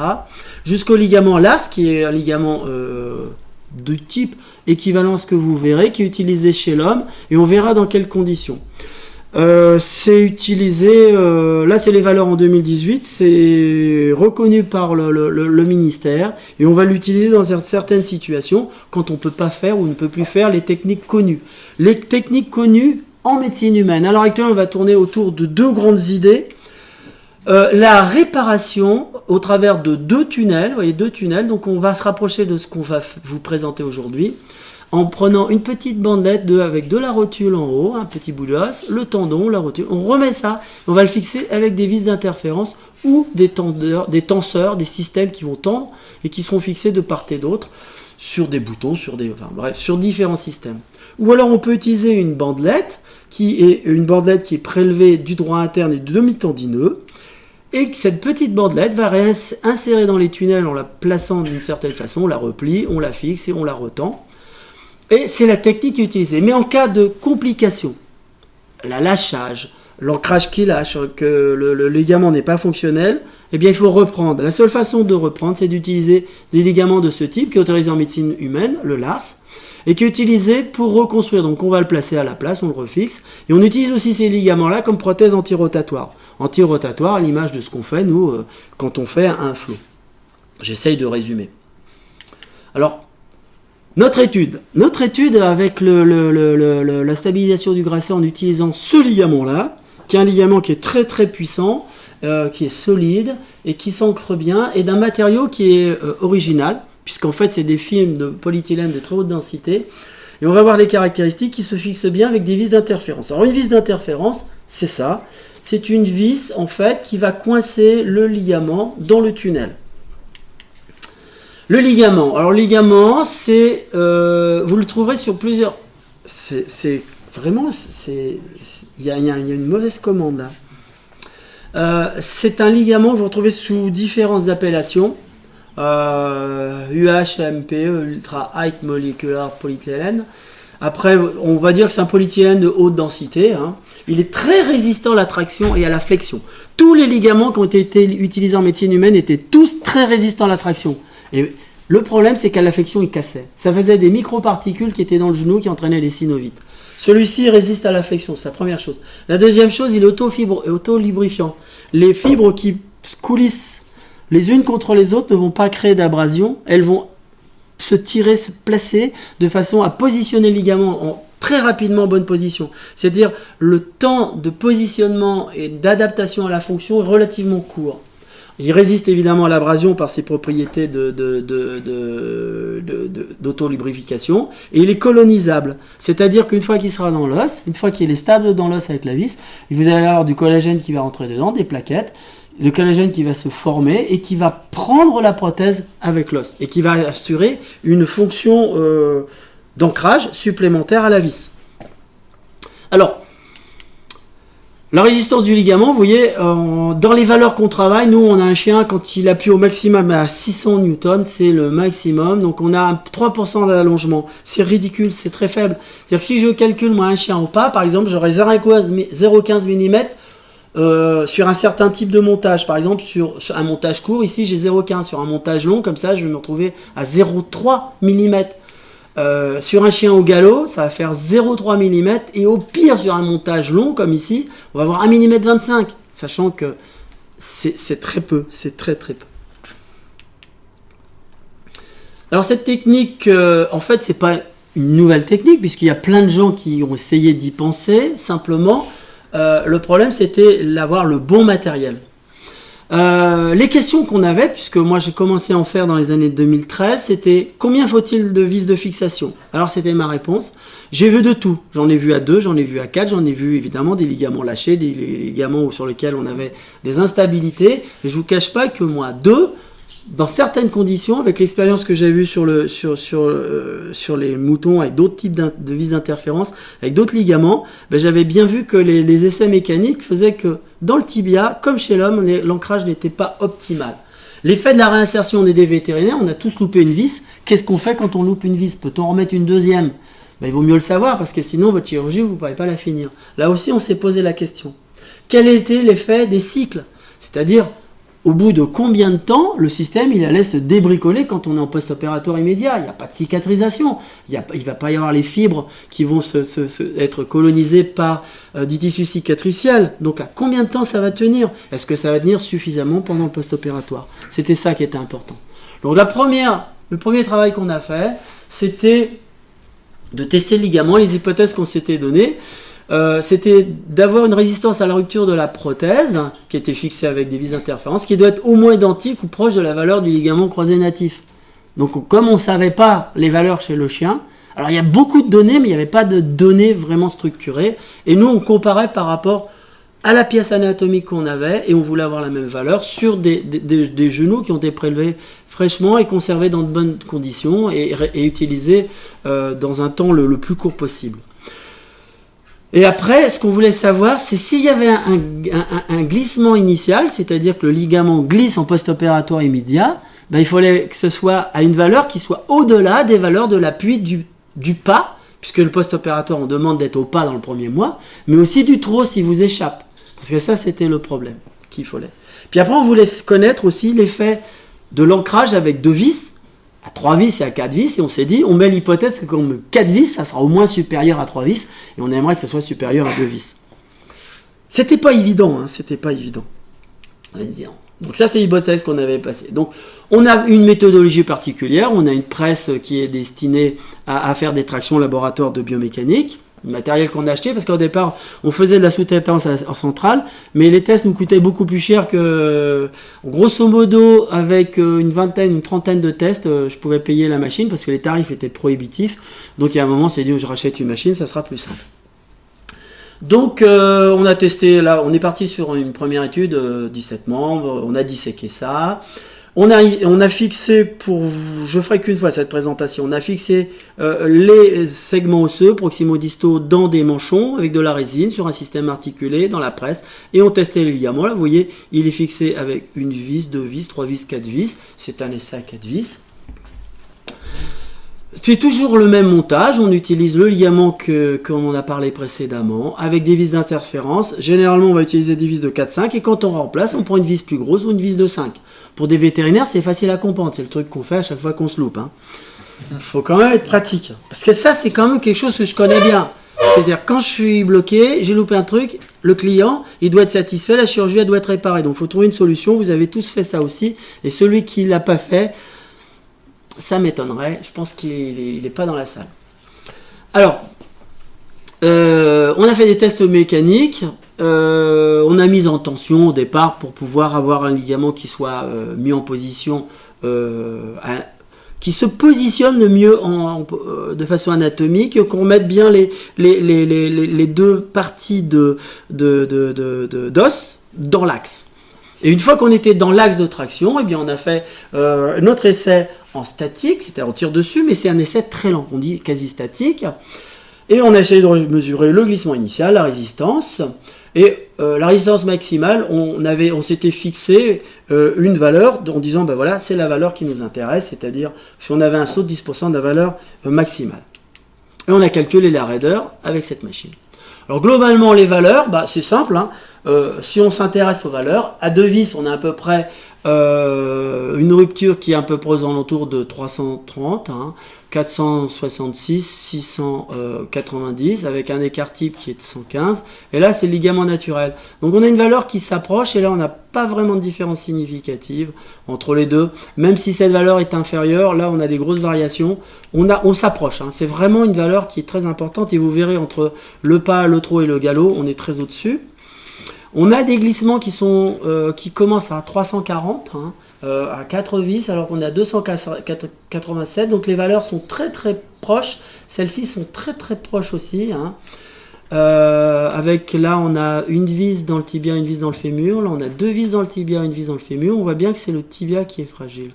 Jusqu'au ligament LAS, qui est un ligament de type équivalent à ce que vous verrez, qui est utilisé chez l'homme. Et on verra dans quelles conditions. C'est utilisé, là c'est les valeurs en 2018, c'est reconnu par le ministère, et on va l'utiliser dans certaines situations quand on ne peut pas faire ou ne peut plus faire les techniques connues. Les techniques connues en médecine humaine. À l'heure actuelle, on va tourner autour de deux grandes idées. La réparation au travers de deux tunnels, vous voyez, deux tunnels, donc on va se rapprocher de ce qu'on va vous présenter aujourd'hui. En prenant une petite bandelette avec de la rotule en haut, un petit bout d'os, le tendon, la rotule, on remet ça, on va le fixer avec des vis d'interférence ou des tenseurs, des systèmes qui vont tendre et qui seront fixés de part et d'autre sur des boutons, sur différents systèmes. Ou alors on peut utiliser une bandelette qui est prélevée du droit interne et du demi-tendineux, et que cette petite bandelette va insérer dans les tunnels en la plaçant d'une certaine façon, on la replie, on la fixe et on la retend. Et c'est la technique utilisée. Mais en cas de complications, la lâchage, l'ancrage qui lâche, que le ligament n'est pas fonctionnel, eh bien il faut reprendre. La seule façon de reprendre, c'est d'utiliser des ligaments de ce type qui est autorisé en médecine humaine, le LARS, et qui est utilisé pour reconstruire. Donc on va le placer à la place, on le refixe, et on utilise aussi ces ligaments-là comme prothèse anti-rotatoire. Anti-rotatoire à l'image de ce qu'on fait, nous, quand on fait un flow. J'essaye de résumer. Alors, notre étude avec la stabilisation du gracet en utilisant ce ligament-là, qui est un ligament qui est très très puissant, qui est solide et qui s'ancre bien, et d'un matériau qui est original, puisqu'en fait c'est des films de polyéthylène de très haute densité, et on va voir les caractéristiques qui se fixent bien avec des vis d'interférence. Alors une vis d'interférence, c'est ça, c'est une vis en fait qui va coincer le ligament dans le tunnel. Le ligament, alors le ligament, c'est, vous le trouverez sur plusieurs, c'est vraiment, il y a une mauvaise commande là. C'est un ligament que vous retrouvez sous différentes appellations. UHMPE, Ultra High Molecular Polyethylène. Après, on va dire que c'est un polyéthylène de haute densité. Hein. Il est très résistant à la traction et à la flexion. Tous les ligaments qui ont été utilisés en médecine humaine étaient tous très résistants à la traction. Et le problème, c'est qu'à la flexion, il cassait. Ça faisait des microparticules qui étaient dans le genou qui entraînaient les synovites. Celui-ci résiste à la flexion, c'est la première chose. La deuxième chose, il est auto-lubrifiant. Les fibres qui coulissent les unes contre les autres ne vont pas créer d'abrasion, elles vont se tirer, se placer de façon à positionner le ligament en très rapidement bonne position. C'est-à-dire le temps de positionnement et d'adaptation à la fonction est relativement court. Il résiste évidemment à l'abrasion par ses propriétés d'autolubrification et il est colonisable. C'est-à-dire qu'une fois qu'il sera dans l'os, une fois qu'il est stable dans l'os avec la vis, vous allez avoir du collagène qui va rentrer dedans, des plaquettes, le collagène qui va se former et qui va prendre la prothèse avec l'os et qui va assurer une fonction d'ancrage supplémentaire à la vis. Alors, la résistance du ligament, vous voyez, dans les valeurs qu'on travaille, nous on a un chien quand il appuie au maximum à 600 newtons, c'est le maximum, donc on a 3% d'allongement. C'est ridicule, c'est très faible. C'est-à-dire que si je calcule moi un chien au pas, par exemple, j'aurais 0,15 mm sur un certain type de montage, par exemple sur un montage court, ici j'ai 0,15, sur un montage long, comme ça je vais me retrouver à 0,3 mm. Sur un chien au galop, ça va faire 0,3 mm, et au pire sur un montage long, comme ici, on va avoir 1,25 mm, sachant que c'est très peu, c'est très très peu. Alors cette technique, en fait, c'est pas une nouvelle technique, puisqu'il y a plein de gens qui ont essayé d'y penser, simplement. Le problème, c'était d'avoir le bon matériel. Les questions qu'on avait, puisque moi j'ai commencé à en faire dans les années 2013, c'était combien faut-il de vis de fixation? Alors c'était ma réponse. J'ai vu de tout. J'en ai vu à 2, j'en ai vu à 4, j'en ai vu évidemment des ligaments lâchés, des ligaments sur lesquels on avait des instabilités. Et je vous cache pas que moi, 2, dans certaines conditions, avec l'expérience que j'ai vue sur les moutons avec d'autres types de vis d'interférence, avec d'autres ligaments, j'avais bien vu que les essais mécaniques faisaient que dans le tibia, comme chez l'homme, l'ancrage n'était pas optimal. L'effet de la réinsertion, on est des vétérinaires, on a tous loupé une vis. Qu'est-ce qu'on fait quand on loupe une vis? Peut-on en remettre une deuxième? Il vaut mieux le savoir, parce que sinon votre chirurgie, vous ne pourrez pas la finir. Là aussi, on s'est posé la question. Quel était l'effet des cycles? C'est-à-dire, au bout de combien de temps le système il allait se débricoler quand on est en post-opératoire immédiat? Il n'y a pas de cicatrisation, il ne va pas y avoir les fibres qui vont être colonisées par du tissu cicatriciel. Donc à combien de temps ça va tenir? Est-ce que ça va tenir suffisamment pendant le post-opératoire? C'était ça qui était important. Donc le premier travail qu'on a fait, c'était de tester le ligament. Les hypothèses qu'on s'était données, c'était d'avoir une résistance à la rupture de la prothèse qui était fixée avec des vis d'interférence qui doit être au moins identique ou proche de la valeur du ligament croisé natif. Donc comme on ne savait pas les valeurs chez le chien, alors il y a beaucoup de données mais il n'y avait pas de données vraiment structurées et nous on comparait par rapport à la pièce anatomique qu'on avait et on voulait avoir la même valeur sur des genoux qui ont été prélevés fraîchement et conservés dans de bonnes conditions et utilisés dans un temps le plus court possible. Et après, ce qu'on voulait savoir, c'est s'il y avait un glissement initial, c'est-à-dire que le ligament glisse en post-opératoire immédiat, il fallait que ce soit à une valeur qui soit au-delà des valeurs de l'appui du pas, puisque le post-opératoire, on demande d'être au pas dans le premier mois, mais aussi du trot s'il vous échappe. Parce que ça, c'était le problème qu'il fallait. Puis après, on voulait connaître aussi l'effet de l'ancrage avec 2 vis, à 3 vis et à 4 vis, et on s'est dit, on met l'hypothèse que comme 4 vis, ça sera au moins supérieur à 3 vis, et on aimerait que ce soit supérieur à 2 vis. C'était pas évident, hein, c'était pas évident. Donc ça, c'est l'hypothèse qu'on avait passée. Donc, on a une méthodologie particulière, on a une presse qui est destinée à faire des tractions laboratoire de biomécanique, le matériel qu'on a acheté, parce qu'au départ, on faisait de la sous-traitance en centrale, mais les tests nous coûtaient beaucoup plus cher que, grosso modo, avec une trentaine de tests, je pouvais payer la machine, parce que les tarifs étaient prohibitifs. Donc, il y a un moment, on s'est dit, je rachète une machine, ça sera plus simple. Donc, on a testé, là, on est parti sur une première étude, 17 membres, on a disséqué ça. On a fixé, je ferai qu'une fois cette présentation, on a fixé les segments osseux proximo-distaux dans des manchons avec de la résine sur un système articulé dans la presse, et on testait les ligaments. Là, vous voyez, il est fixé avec une vis, 2 vis, 3 vis, 4 vis. C'est un essai à 4 vis. C'est toujours le même montage, on utilise le ligament qu'on en a parlé précédemment, avec des vis d'interférence. Généralement, on va utiliser des vis de 4-5, et quand on remplace, on prend une vis plus grosse ou une vis de 5. Pour des vétérinaires, c'est facile à comprendre, c'est le truc qu'on fait à chaque fois qu'on se loupe. Il faut quand même être pratique, parce que ça, c'est quand même quelque chose que je connais bien. C'est-à-dire, quand je suis bloqué, j'ai loupé un truc, le client, il doit être satisfait, la chirurgie, elle doit être réparée. Donc, il faut trouver une solution, vous avez tous fait ça aussi, et celui qui ne l'a pas fait, ça m'étonnerait, je pense qu'il n'est pas dans la salle. Alors, on a fait des tests mécaniques, on a mis en tension au départ pour pouvoir avoir un ligament qui soit mis en position, qui se positionne le mieux de façon anatomique, qu'on mette bien les deux parties d'os dans l'axe. Et une fois qu'on était dans l'axe de traction, eh bien on a fait notre essai en statique, c'est-à-dire on tire dessus, mais c'est un essai très lent, on dit quasi statique. Et on a essayé de mesurer le glissement initial, la résistance. Et la résistance maximale, on s'était fixé une valeur en disant, ben voilà, c'est la valeur qui nous intéresse, c'est-à-dire si on avait un saut de 10% de la valeur maximale. Et on a calculé la raideur avec cette machine. Alors globalement, les valeurs, c'est simple, si on s'intéresse aux valeurs, à 2 vis, on a à peu près une rupture qui est à peu près aux alentours de 330, 466, 690, avec un écart type qui est de 115, et là c'est le ligament naturel. Donc on a une valeur qui s'approche, et là on n'a pas vraiment de différence significative entre les deux, même si cette valeur est inférieure, là on a des grosses variations, on s'approche, c'est vraiment une valeur qui est très importante, et vous verrez entre le pas, le trot et le galop, on est très au-dessus. On a des glissements qui commencent à 340, à 4 vis, alors qu'on a 287, donc les valeurs sont très très proches. Celles-ci sont très très proches aussi. Avec là, on a une vis dans le tibia, une vis dans le fémur. Là, on a 2 vis dans le tibia, une vis dans le fémur. On voit bien que c'est le tibia qui est fragile.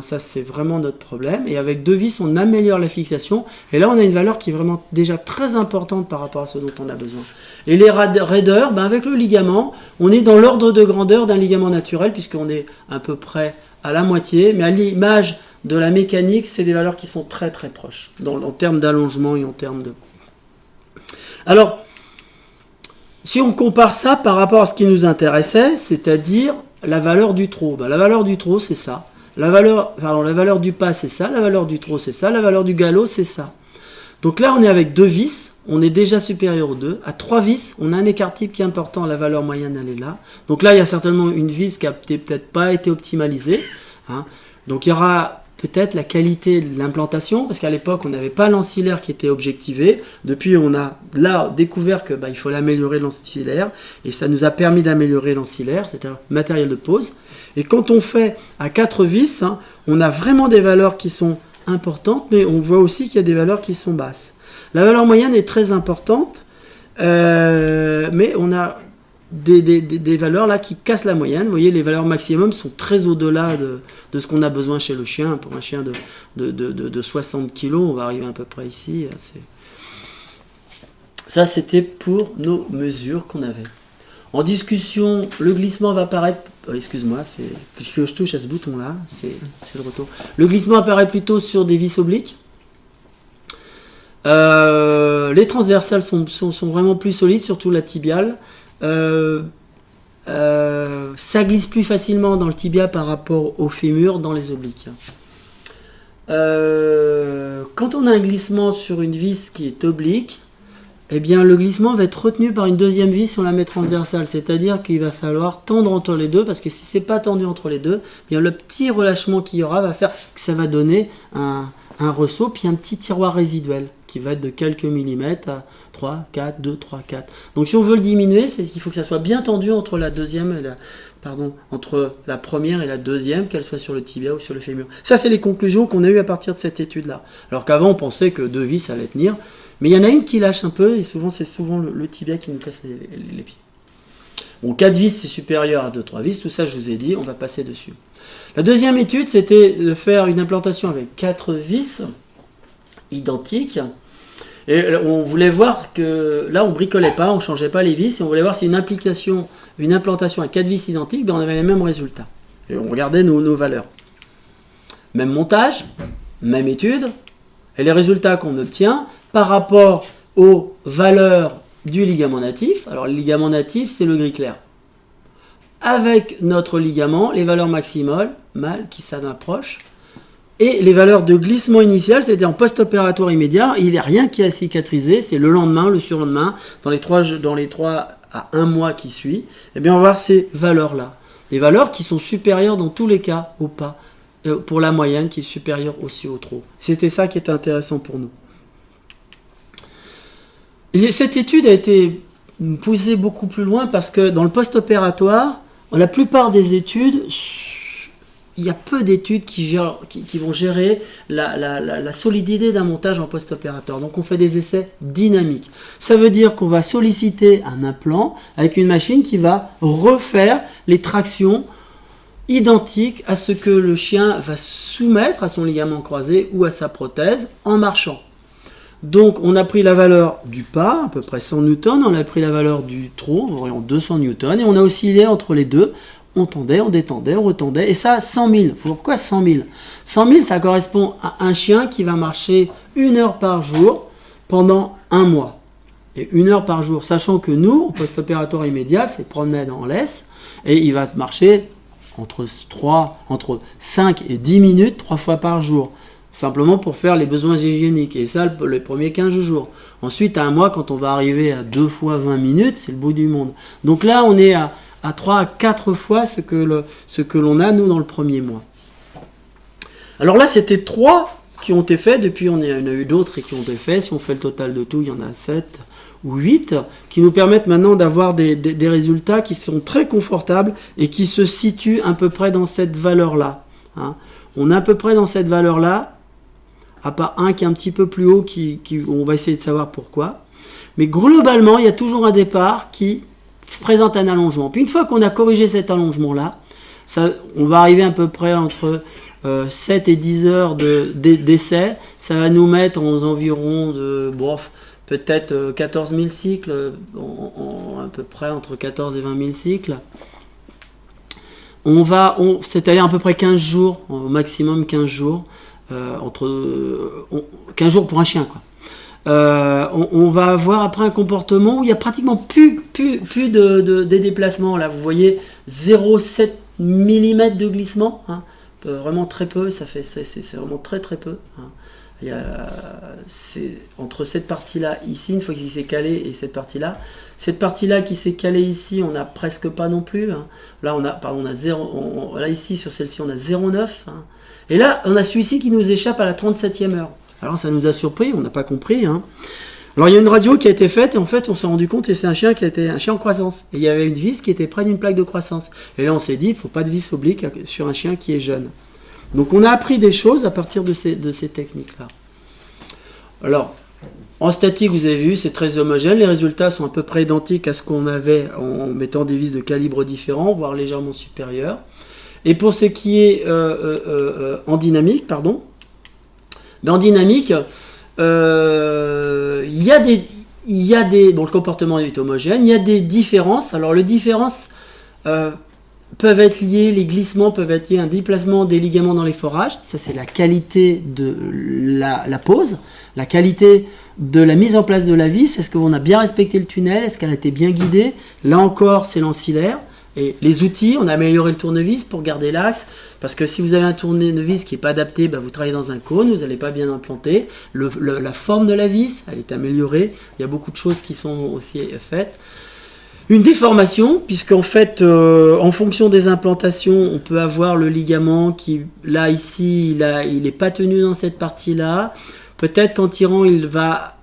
Ça, c'est vraiment notre problème. Et avec 2 vis, on améliore la fixation. Et là, on a une valeur qui est vraiment déjà très importante par rapport à ce dont on a besoin. Et les raideurs, avec le ligament, on est dans l'ordre de grandeur d'un ligament naturel, puisqu'on est à peu près à la moitié. Mais à l'image de la mécanique, c'est des valeurs qui sont très très proches, en termes d'allongement et en termes de... Alors, si on compare ça par rapport à ce qui nous intéressait, c'est-à-dire la valeur du trot. La valeur du trot, c'est ça. La valeur du pas, c'est ça. La valeur du trot, c'est ça. La valeur du galop, c'est ça. Donc là, on est avec 2 vis. On est déjà supérieur aux 2. À 3 vis, on a un écart type qui est important. La valeur moyenne, elle est là. Donc là, il y a certainement une vis qui n'a peut-être pas été optimalisée. Donc il y aura peut-être la qualité de l'implantation, parce qu'à l'époque, on n'avait pas l'ancillaire qui était objectivé. Depuis, on a là découvert que il faut l'améliorer l'ancillaire, et ça nous a permis d'améliorer l'ancillaire, c'est-à-dire le matériel de pose. Et quand on fait à 4 vis, on a vraiment des valeurs qui sont importantes, mais on voit aussi qu'il y a des valeurs qui sont basses. La valeur moyenne est très importante, mais on a des valeurs là qui cassent la moyenne. Vous voyez, les valeurs maximum sont très au-delà de ce qu'on a besoin chez le chien. Pour un chien de 60 kg, on va arriver à peu près ici. Ça, c'était pour nos mesures qu'on avait. En discussion, le glissement va apparaître... excuse-moi, c'est que je touche à ce bouton-là, c'est le retour. Le glissement apparaît plutôt sur des vis obliques. Les transversales sont vraiment plus solides, surtout la tibiale. ça glisse plus facilement dans le tibia par rapport au fémur dans les obliques. Quand on a un glissement sur une vis qui est oblique, eh bien le glissement va être retenu par une deuxième vis si on la met transversale, c'est-à-dire qu'il va falloir tendre entre les deux, parce que si c'est pas tendu entre les deux, eh bien le petit relâchement qu'il y aura va faire que ça va donner un ressaut, puis un petit tiroir résiduel qui va être de quelques millimètres à 3, 4, 2, 3, 4. Donc si on veut le diminuer, c'est qu'il faut que ça soit bien tendu entre la deuxième et entre la première et la deuxième, qu'elle soit sur le tibia ou sur le fémur. Ça, c'est les conclusions qu'on a eues à partir de cette étude-là. Alors qu'avant, on pensait que 2 vis allaient tenir, mais il y en a une qui lâche un peu, et souvent, c'est le tibia qui nous casse les pieds. Bon, 4 vis, c'est supérieur à 2-3 vis, tout ça, je vous ai dit, on va passer dessus. La deuxième étude, c'était de faire une implantation avec 4 vis identiques. Et on voulait voir que là on bricolait pas, on changeait pas les vis, et on voulait voir si une implantation à 4 vis identiques, ben on avait les mêmes résultats. Et on regardait nos valeurs. Même montage, même étude, et les résultats qu'on obtient par rapport aux valeurs du ligament natif. Alors le ligament natif, c'est le gris clair. Avec notre ligament, les valeurs maximales qui s'en approchent. Et les valeurs de glissement initial, c'était en post-opératoire immédiat. Il n'y a rien qui a cicatrisé. C'est le lendemain, le surlendemain, dans les 3 à 1 mois qui suit. Eh bien, on va voir ces valeurs-là. Des valeurs qui sont supérieures dans tous les cas au pas. Pour la moyenne qui est supérieure aussi au trop. C'était ça qui était intéressant pour nous. Et cette étude a été poussée beaucoup plus loin parce que dans le post-opératoire, la plupart des études, il y a peu d'études qui vont gérer la solidité d'un montage en post-opératoire. Donc on fait des essais dynamiques. Ça veut dire qu'on va solliciter un implant avec une machine qui va refaire les tractions identiques à ce que le chien va soumettre à son ligament croisé ou à sa prothèse en marchant. Donc on a pris la valeur du pas, à peu près 100 newtons, on a pris la valeur du trot, environ 200 newtons, et on a oscillé entre les deux. On tendait, on détendait, on retendait, et ça 100 000. Pourquoi 100 000 ? 100 000, ça correspond à un chien qui va marcher 1 heure par jour pendant 1 mois. Et 1 heure par jour, sachant que nous, au post-opératoire immédiat, c'est promenade en laisse, et il va marcher entre 5 et 10 minutes 3 fois par jour. Simplement pour faire les besoins hygiéniques. Et ça, les premiers 15 jours. Ensuite, à 1 mois, quand on va arriver à 2 fois 20 minutes, c'est le bout du monde. Donc là, on est à 3 à 4 fois ce que l'on a, nous, dans le premier mois. Alors là, c'était 3 qui ont été faits. Depuis, il y en a eu d'autres qui ont été faits. Si on fait le total de tout, il y en a 7 ou 8 qui nous permettent maintenant d'avoir des résultats qui sont très confortables et qui se situent à peu près dans cette valeur-là. Hein. On est à peu près dans cette valeur-là, à part un qui est un petit peu plus haut, on va essayer de savoir pourquoi. Mais globalement, il y a toujours un départ qui présente un allongement. Puis une fois qu'on a corrigé cet allongement-là, on va arriver à peu près entre 7 et 10 heures d'essai. Ça va nous mettre aux environs de peut-être 14 000 cycles, à peu près entre 14 et 20 000 cycles. C'est-à-dire à peu près 15 jours, au maximum 15 jours, 15 jours pour un chien, quoi. On va avoir après un comportement où il n'y a pratiquement plus des déplacements. Là, vous voyez 0,7 mm de glissement, hein, vraiment très peu, c'est vraiment très très peu. Hein. C'est entre cette partie-là ici, une fois qu'il s'est calé, et cette partie-là qui s'est calée ici, on n'a presque pas non plus. Hein. Là, on a 0, là ici sur celle-ci, on a 0,9. Hein. Et là, on a celui-ci qui nous échappe à la 37e heure. Alors ça nous a surpris, on n'a pas compris. Hein. Alors il y a une radio qui a été faite et en fait on s'est rendu compte que c'est un chien qui était un chien en croissance. Et il y avait une vis qui était près d'une plaque de croissance. Et là on s'est dit, il ne faut pas de vis oblique sur un chien qui est jeune. Donc on a appris des choses à partir de ces techniques-là. Alors, en statique, vous avez vu, c'est très homogène. Les résultats sont à peu près identiques à ce qu'on avait en mettant des vis de calibre différents, voire légèrement supérieurs. Et pour ce qui est en dynamique, en dynamique, il y a des... Bon, le comportement est homogène. Il y a des différences. Alors, les différences peuvent être liés, les glissements peuvent être liés à un déplacement des ligaments dans les forages. Ça, c'est la qualité de la pose, la qualité de la mise en place de la vis. Est-ce qu'on a bien respecté le tunnel? Est-ce qu'elle a été bien guidée? Là encore, c'est l'ancillaire. Et les outils, on a amélioré le tournevis pour garder l'axe. Parce que si vous avez un tournevis qui n'est pas adapté, vous travaillez dans un cône, vous n'allez pas bien implanter. La forme de la vis, elle est améliorée. Il y a beaucoup de choses qui sont aussi faites. Une déformation, puisqu'en fait, en fonction des implantations, on peut avoir le ligament qui, là, ici, il n'est pas tenu dans cette partie-là. Peut-être qu'en tirant, il va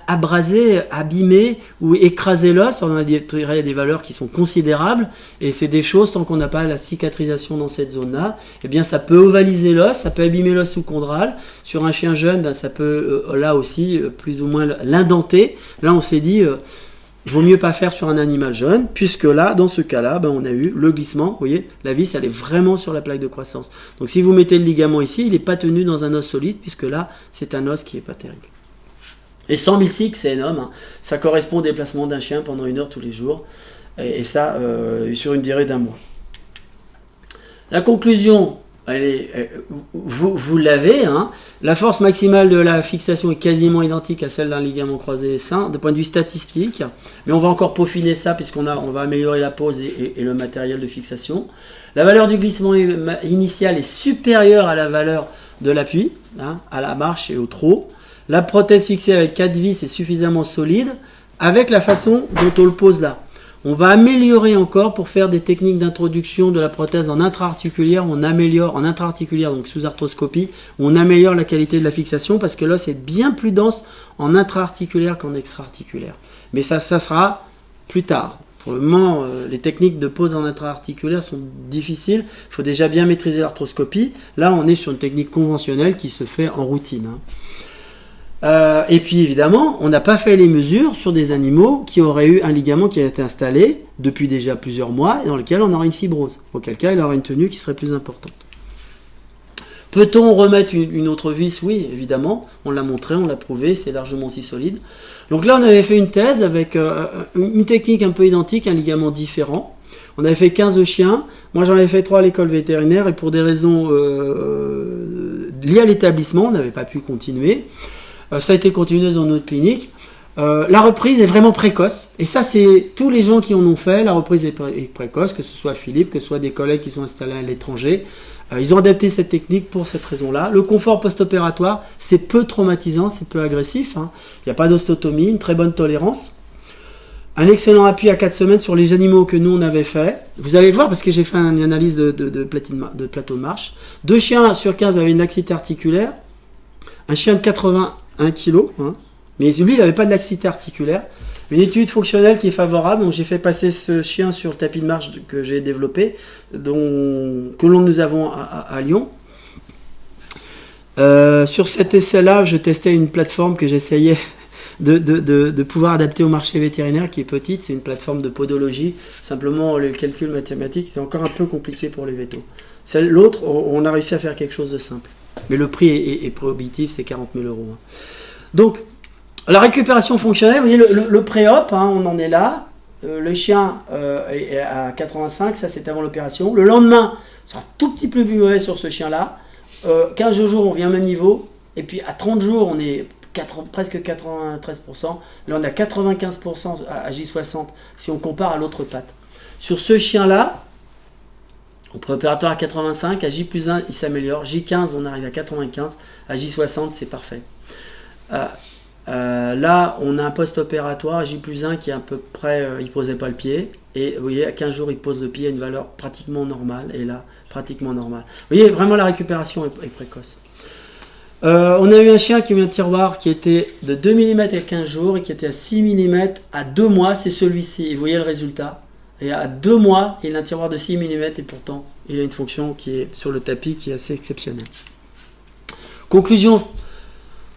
abraser, abîmer ou écraser l'os. Par exemple, il y a des valeurs qui sont considérables, et c'est des choses, tant qu'on n'a pas la cicatrisation dans cette zone-là, eh bien, ça peut ovaliser l'os, ça peut abîmer l'os sous-chondral. Sur un chien jeune, ça peut, là aussi, plus ou moins l'indenter. Là, on s'est dit... il vaut mieux pas faire sur un animal jeune, puisque là, dans ce cas-là, on a eu le glissement. Vous voyez, la vis, elle est vraiment sur la plaque de croissance. Donc, si vous mettez le ligament ici, il n'est pas tenu dans un os solide, puisque là, c'est un os qui n'est pas terrible. Et 100 000 cycles, c'est énorme. Hein. Ça correspond au déplacement d'un chien pendant 1 heure tous les jours. Et ça, sur une durée d'1 mois. La conclusion, vous l'avez, hein. La force maximale de la fixation est quasiment identique à celle d'un ligament croisé sain, de point de vue statistique, mais on va encore peaufiner ça puisqu'on va améliorer la pose et le matériel de fixation. La valeur du glissement initial est supérieure à la valeur de l'appui, hein, à la marche et au trot. La prothèse fixée avec 4 vis est suffisamment solide avec la façon dont on le pose là. On va améliorer encore pour faire des techniques d'introduction de la prothèse en intra-articulaire. On améliore en intra-articulaire, donc sous arthroscopie, on améliore la qualité de la fixation parce que l'os est bien plus dense en intra-articulaire qu'en extra-articulaire. Mais ça sera plus tard. Pour le moment, les techniques de pose en intra-articulaire sont difficiles. Il faut déjà bien maîtriser l'arthroscopie. Là, on est sur une technique conventionnelle qui se fait en routine. Et puis évidemment, on n'a pas fait les mesures sur des animaux qui auraient eu un ligament qui a été installé depuis déjà plusieurs mois et dans lequel on aurait une fibrose. Auquel cas, il aurait une tenue qui serait plus importante. Peut-on remettre une autre vis? Oui, évidemment. On l'a montré, on l'a prouvé, c'est largement aussi solide. Donc là, on avait fait une thèse avec une technique un peu identique, un ligament différent. On avait fait 15 chiens. Moi, j'en avais fait 3 à l'école vétérinaire et pour des raisons liées à l'établissement, on n'avait pas pu continuer. Ça a été continué dans notre clinique. La reprise est vraiment précoce. Et ça, c'est tous les gens qui en ont fait. La reprise est précoce, que ce soit Philippe, que ce soit des collègues qui sont installés à l'étranger. Ils ont adapté cette technique pour cette raison-là. Le confort post-opératoire, c'est peu traumatisant, c'est peu agressif. Hein. Il n'y a pas d'ostotomie, une très bonne tolérance. Un excellent appui à 4 semaines sur les animaux que nous, on avait fait. Vous allez le voir parce que j'ai fait une analyse de plateau de marche. 2 chiens sur 15 avaient une laxité articulaire. Un chien de 81 kg, hein, mais lui, il n'avait pas de laxité articulaire. Une étude fonctionnelle qui est favorable, donc j'ai fait passer ce chien sur le tapis de marche que j'ai développé, que nous avons à Lyon. Sur cet essai-là, je testais une plateforme que j'essayais de pouvoir adapter au marché vétérinaire, qui est petite. C'est une plateforme de podologie. Simplement, le calcul mathématique est encore un peu compliqué pour les vétos. L'autre, on a réussi à faire quelque chose de simple. Mais le prix est prohibitif, c'est 40 000 €. Hein. Donc, la récupération fonctionnelle, vous voyez, le pré-op, hein, on en est là. Le chien est à 85, ça c'est avant l'opération. Le lendemain, c'est un tout petit peu plus mauvais sur ce chien-là. 15 jours, on vient au même niveau. Et puis à 30 jours, on est presque 93%. Là, on a 95% à J60 si on compare à l'autre patte. Sur ce chien-là, au préopératoire à 85, à J+1, il s'améliore. J15, on arrive à 95. À J60, c'est parfait. Là, on a un post-opératoire, J+1, qui est à peu près, il ne posait pas le pied. Et vous voyez, à 15 jours, il pose le pied à une valeur pratiquement normale. Et là, pratiquement normale. Vous voyez, vraiment, la récupération est précoce. On a eu un chien qui a eu un tiroir qui était de 2 mm à 15 jours et qui était à 6 mm à 2 mois. C'est celui-ci. Et vous voyez le résultat. Et à 2 mois, il a un tiroir de 6 mm et pourtant, il a une fonction qui est sur le tapis qui est assez exceptionnelle. Conclusion,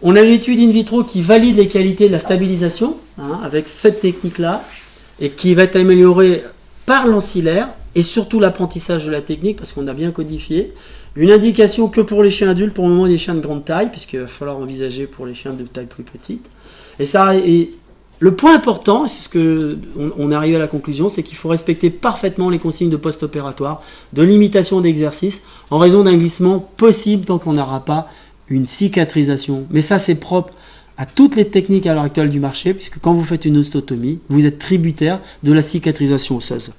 on a une étude in vitro qui valide les qualités de la stabilisation, hein, avec cette technique-là, et qui va être améliorée par l'ancillaire, et surtout l'apprentissage de la technique, parce qu'on a bien codifié. Une indication que pour les chiens adultes, pour le moment des chiens de grande taille, puisqu'il va falloir envisager pour les chiens de taille plus petite. Et ça est Le point important, c'est ce que on est arrivé à la conclusion, c'est qu'il faut respecter parfaitement les consignes de post-opératoire, de limitation d'exercice, en raison d'un glissement possible tant qu'on n'aura pas une cicatrisation. Mais ça, c'est propre à toutes les techniques à l'heure actuelle du marché, puisque quand vous faites une ostéotomie, vous êtes tributaire de la cicatrisation osseuse.